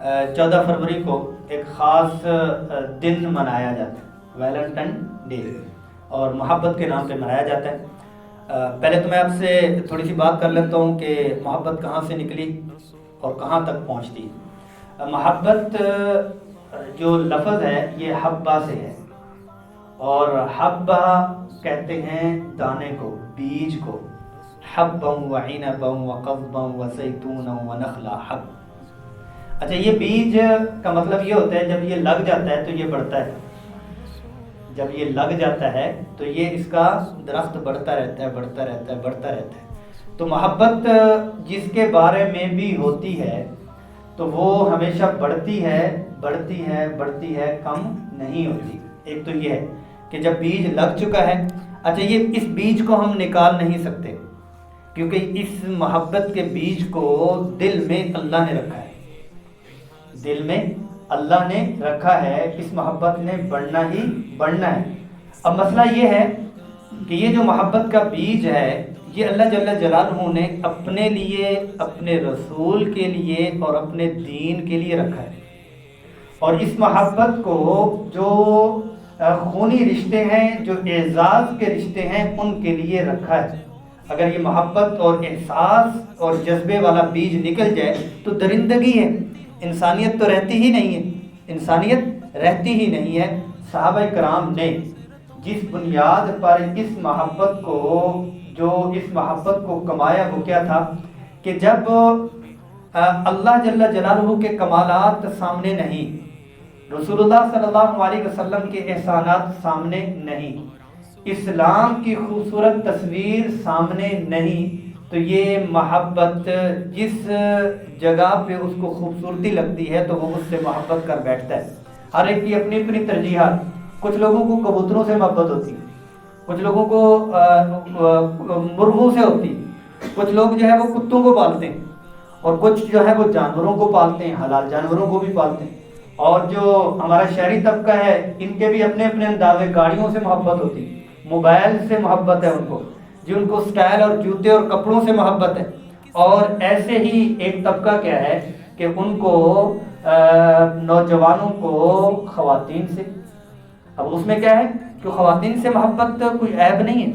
14 فروری کو ایک خاص دن منایا جاتا ہے، ویلنٹائن ڈے، اور محبت کے نام پہ منایا جاتا ہے۔ پہلے تو میں آپ سے تھوڑی سی بات کر لیتا ہوں کہ محبت کہاں سے نکلی اور کہاں تک پہنچتی ہے۔ محبت جو لفظ ہے یہ حبہ سے ہے، اور حبہ کہتے ہیں دانے کو، بیج کو، حبا وعنبا وقضبا وزیتونا ونخلا حب۔ اچھا، یہ بیج کا مطلب یہ ہوتا ہے جب یہ لگ جاتا ہے تو یہ بڑھتا ہے، جب یہ لگ جاتا ہے تو یہ اس کا درخت بڑھتا رہتا ہے، بڑھتا رہتا ہے، بڑھتا رہتا ہے۔ تو محبت جس کے بارے میں بھی ہوتی ہے تو وہ ہمیشہ بڑھتی ہے، بڑھتی ہے، بڑھتی ہے، کم نہیں ہوتی۔ ایک تو یہ ہے کہ جب بیج لگ چکا ہے، اچھا یہ اس بیج کو ہم نکال نہیں سکتے، کیونکہ اس محبت کے بیج کو دل میں اللہ نے رکھا ہے، دل میں اللہ نے رکھا ہے، اس محبت نے بڑھنا ہی بڑھنا ہے۔ اب مسئلہ یہ ہے کہ یہ جو محبت کا بیج ہے یہ اللہ جل جلالہ نے اپنے لیے، اپنے رسول کے لیے اور اپنے دین کے لیے رکھا ہے، اور اس محبت کو جو خونی رشتے ہیں، جو اعزاز کے رشتے ہیں، ان کے لیے رکھا ہے۔ اگر یہ محبت اور احساس اور جذبے والا بیج نکل جائے تو درندگی ہے، انسانیت تو رہتی ہی نہیں ہے، انسانیت رہتی ہی نہیں ہے۔ صحابہ کرام نے جس بنیاد پر اس محبت کو کمایا وہ کیا تھا کہ جب اللہ جل جلالہ کے کمالات سامنے نہیں، رسول اللہ صلی اللہ علیہ وسلم کے احسانات سامنے نہیں، اسلام کی خوبصورت تصویر سامنے نہیں، تو یہ محبت جس جگہ پہ اس کو خوبصورتی لگتی ہے تو وہ اس سے محبت کر بیٹھتا ہے۔ ہر ایک کی اپنی اپنی ترجیحات، کچھ لوگوں کو کبوتروں سے محبت ہوتی، کچھ لوگوں کو مرغوں سے ہوتی، کچھ لوگ جو ہے وہ کتوں کو پالتے ہیں، اور کچھ جو ہے وہ جانوروں کو پالتے ہیں، حلال جانوروں کو بھی پالتے ہیں، اور جو ہمارا شہری طبقہ ہے ان کے بھی اپنے اپنے انداز ہے، گاڑیوں سے محبت ہوتی، موبائل سے محبت ہے ان کو، جو ان کو سٹائل اور جوتے اور کپڑوں سے محبت ہے، اور ایسے ہی ایک طبقہ کیا ہے کہ ان کو نوجوانوں کو خواتین سے۔ اب اس میں کیا ہے کہ خواتین سے محبت کوئی عیب نہیں ہے،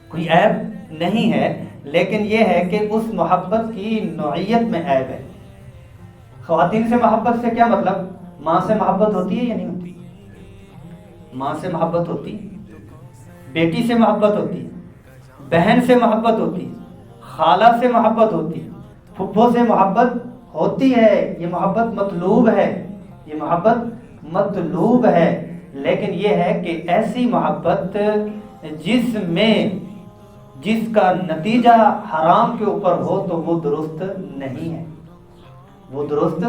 کوئی عیب نہیں ہے، لیکن یہ ہے کہ اس محبت کی نوعیت میں عیب ہے۔ خواتین سے محبت سے کیا مطلب؟ ماں سے محبت ہوتی ہے یا نہیں ہوتی؟ ماں سے محبت ہوتی، بیٹی سے محبت ہوتی، بہن سے محبت ہوتی، خالہ سے محبت ہوتی، پھپھو سے محبت ہوتی ہے۔ یہ محبت مطلوب ہے، یہ محبت مطلوب ہے، لیکن یہ ہے کہ ایسی محبت جس کا نتیجہ حرام کے اوپر ہو تو وہ درست نہیں ہے، وہ درست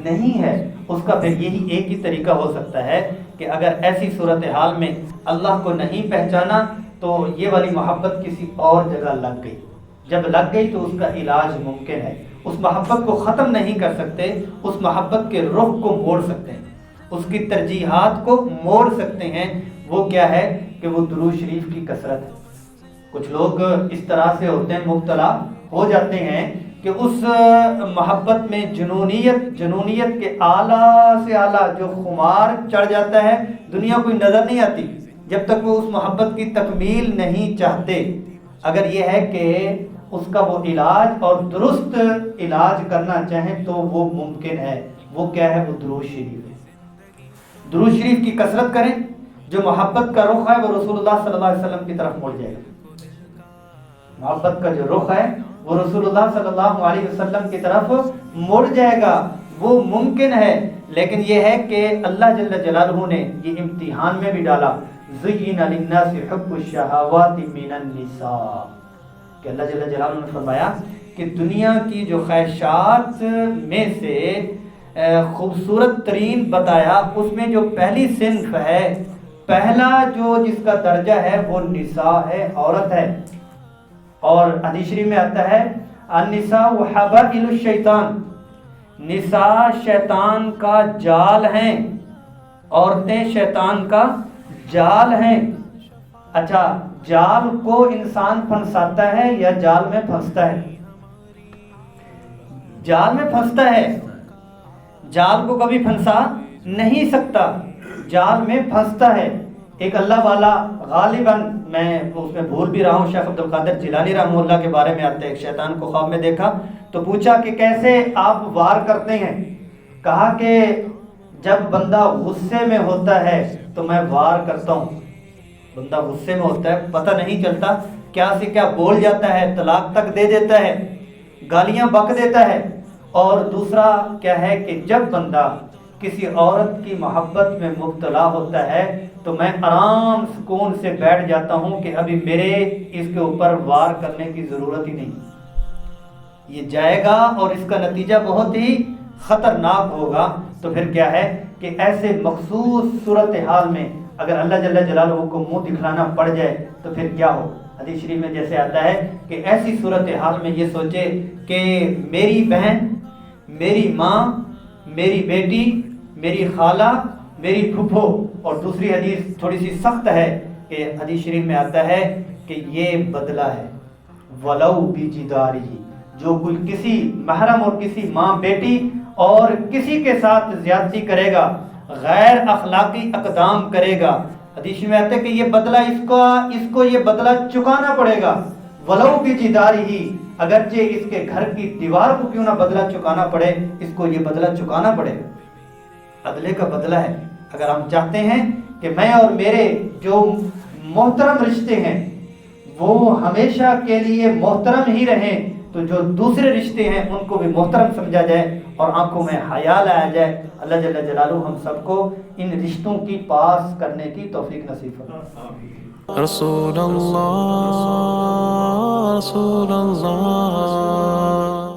نہیں ہے۔ اس کا پھر یہی ایک ہی طریقہ ہو سکتا ہے کہ اگر ایسی صورتحال میں اللہ کو نہیں پہچانا تو یہ والی محبت کسی اور جگہ لگ گئی، جب لگ گئی تو اس کا علاج ممکن ہے۔ اس محبت کو ختم نہیں کر سکتے، اس محبت کے رخ کو موڑ سکتے ہیں، اس کی ترجیحات کو موڑ سکتے ہیں۔ وہ کیا ہے کہ وہ درود شریف کی کثرت ہے۔ کچھ لوگ اس طرح سے ہوتے ہیں، مبتلا ہو جاتے ہیں کہ اس محبت میں جنونیت کے اعلیٰ سے اعلیٰ جو خمار چڑھ جاتا ہے، دنیا کوئی نظر نہیں آتی جب تک وہ اس محبت کی تکمیل نہیں چاہتے۔ اگر یہ ہے کہ اس کا وہ علاج اور درست علاج کرنا چاہیں تو وہ ممکن ہے۔ وہ کیا ہے؟ وہ درود شریف ہے۔ درود شریف کی کثرت کریں، جو محبت کا رخ ہے وہ رسول اللہ صلی اللہ علیہ وسلم کی طرف مڑ جائے گا۔ محبت کا جو رخ ہے وہ رسول اللہ صلی اللہ علیہ وسلم کی طرف مڑ جائے گا، وہ ممکن ہے۔ لیکن یہ ہے کہ اللہ جل جلالہ نے یہ امتحان میں بھی ڈالا، زین للناس حب الشہوات من النساء، کہ اللہ جل جلالہ نے فرمایا کہ دنیا کی جو خواہشات میں سے خوبصورت ترین بتایا، اس میں جو پہلی صنف ہے، پہلا جو جس کا درجہ ہے وہ نساء ہے، عورت ہے۔ اور حدیث شریف میں آتا ہے النساء حبائل الشیطان، نساء شیطان کا جال ہیں، عورتیں شیطان کا جال ہیں۔ اچھا، جال کو انسان پھنساتا ہے یا جال میں پھنستا ہے؟ جال میں پھنستا ہے، جال کو کبھی پھنسا نہیں سکتا، جال میں پھنستا ہے۔ ایک اللہ والا غالباً میں اس میں بھول بھی رہا ہوں، شیخ عبد القادر جیلانی رحمہ اللہ کے بارے میں آتا ہے، ایک شیطان کو خواب میں دیکھا تو پوچھا کہ کیسے آپ وار کرتے ہیں؟ کہا کہ جب بندہ غصے میں ہوتا ہے تو میں وار کرتا ہوں۔ بندہ غصے میں ہوتا ہے، پتہ نہیں چلتا کیا سے کیا بول جاتا ہے، طلاق تک دے دیتا ہے، گالیاں بک دیتا ہے۔ اور دوسرا کیا ہے کہ جب بندہ کسی عورت کی محبت میں مبتلا ہوتا ہے تو میں آرام سکون سے بیٹھ جاتا ہوں کہ ابھی میرے اس کے اوپر وار کرنے کی ضرورت ہی نہیں، یہ جائے گا اور اس کا نتیجہ بہت ہی خطرناک ہوگا۔ تو پھر کیا ہے کہ ایسے مخصوص صورتحال میں اگر اللہ جل جلالہ کو منہ دکھلانا پڑ جائے تو پھر کیا ہو؟ حدیث شریف میں جیسے آتا ہے کہ ایسی صورتحال میں یہ سوچے کہ میری بہن، میری ماں، میری بیٹی، میری خالہ، میری پھپھو، اور دوسری حدیث تھوڑی سی سخت ہے کہ حدیث شریف میں آتا ہے کہ یہ بدلہ ہے، ولو بجدارہ، جو کوئی کسی محرم اور کسی ماں بیٹی اور کسی کے ساتھ زیادتی کرے گا، غیر اخلاقی اقدام کرے گا، حدیث میں آتا ہے کہ یہ بدلہ اس کو یہ بدلہ چکانا پڑے گا، ولو بجدارہ، اگرچہ اس کے گھر کی دیوار کو کیوں نہ بدلہ چکانا پڑے، اس کو یہ بدلہ چکانا پڑے گا۔ عدلے کا بدلہ ہے۔ اگر ہم چاہتے ہیں کہ میں اور میرے جو محترم رشتے ہیں وہ ہمیشہ کے لیے محترم ہی رہیں تو جو دوسرے رشتے ہیں ان کو بھی محترم سمجھا جائے اور آنکھوں میں حیا لایا جائے۔ اللہ جل جلالہ ہم سب کو ان رشتوں کی پاس کرنے کی توفیق نصیب فرمائے۔ رسول اللہ، رسول اللہ۔